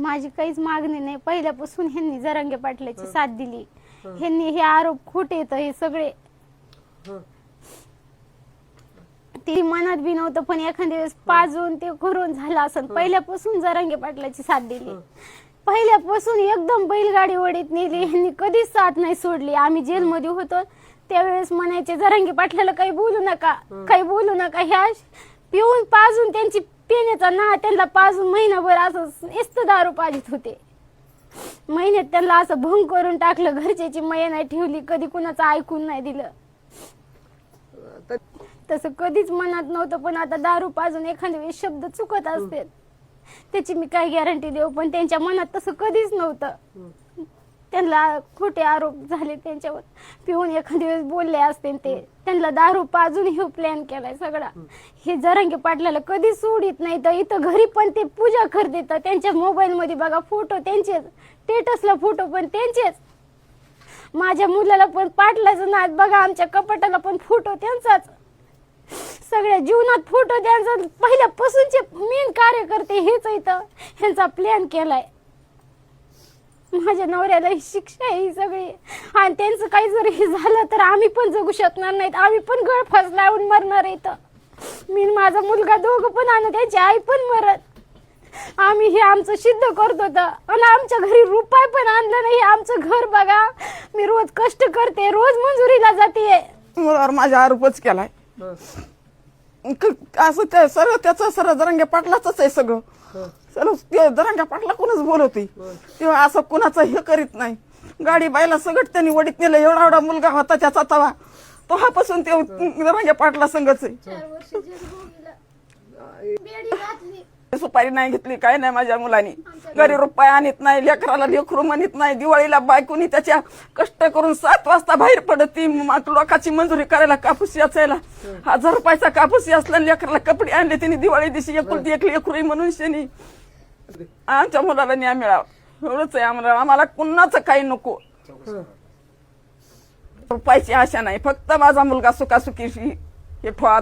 माझी काहीच मागणी नाही. पहिल्यापासून ह्यांनी जरांगे पाटलाची साथ दिली. ह्यांनी हे आरोप खोटे आहेत हे सगळे. ती मनात बी नव्हतं पण एखाद्या वेळेस पाजून ते करून झालं असं. पहिल्यापासून जरांगे पाटलाची साथ दिली. पहिल्यापासून एकदम बैलगाडी वडीत नेली. ह्यांनी कधीच साथ नाही सोडली. आम्ही जेलमध्ये होतो त्यावेळेस म्हणायचे जरांगे पाटलाला काही बोलू नका, काही बोलू नका. ह्या पिऊन पाजून त्यांची पिण्याचा ना त्यांना पाजून महिनाभर असं नुसतं दारू पाजित होते. महिन्यात त्यांना असं भंग करून टाकलं. घरच्याची मया नाही ठेवली. कधी कुणाचं ऐकून नाही दिलं. तसं कधीच मनात नव्हतं. पण आता दारू पाजून एखाद्या वेळेस शब्द चुकत असते त्याची मी काय गॅरंटी देऊ. पण त्यांच्या मनात तसं कधीच नव्हतं. त्यांना खोटे आरोप झाले त्यांच्यावर. पिऊन एखाद्या वेळेस बोलले असते ते. त्यांना दारू पाजून हे प्लॅन केलाय सगळा. हे जरांगे पाटलाला कधीच सोडित नाही. तर इथं घरी पण ते पूजा करते. त्यांच्या मोबाईल मध्ये बघा फोटो त्यांचेच, स्टेटसला फोटो पण त्यांचेच. माझ्या मुलाला पण पाटलाचं नाद बघा. आमच्या कपाटाला पण फोटो त्यांचाच. सगळ्या जीवनात फोटो त्यांचा. पहिल्यापासूनचे मेन कार्यकर्ते हेच इथं. ह्यांचा प्लॅन केलाय. माझ्या नवऱ्याला ही शिक्षा आहे ही सगळी. आणि त्यांचं काही जर हे झालं तर आम्ही पण जगू शकणार नाहीत. आम्ही पण गळफास लावून मरणार इथं. मी माझा मुलगा दोघं पण आणि त्यांची आई पण मरत. आम्ही हे आमचं सिद्ध करत होतं. आणि आमच्या घरी रुपये पण आणलं नाही. आमचं घर बघा. मी रोज कष्ट करते, रोज मंजुरीला जाते. मुलावर माझा आरोपच केलाय. असं ते सर्व त्याचं सर्व जरांगे पाटलाच आहे सगळं. सर्व ते जरांगे पाटला कोणच बोलवते तेव्हा असं कुणाचं हे करीत नाही. गाडी बायला सगळं त्यांनी वडीत नेलं. एवढा एवढा मुलगा होता त्याचा तवा तेव्हापासून ते जरांगे पाटला संघच आहे. सुपारी नाही घेतली काय नाही माझ्या मुलांनी. घरी रुपये आणत नाही. लेकराला लेकरू म्हणत नाही. दिवाळीला बायकोनी त्याच्या कष्ट करून 7 वाजता बाहेर पडती. लोकांची मंजुरी करायला कापूस याचायला 1000 रुपयाचा कापूस असला. लेकराला कपडे आणले तिने दिवाळी दिवशी. एकुलती एक लेकरू म्हणून शेनी आमच्या मुलाला न्याय मिळावा एवढंच आहे आम्हाला. आम्हाला कुणाचं काही नको. रुपयाची आशा नाही. फक्त माझा मुलगा सुखासुखी हे ठेवा.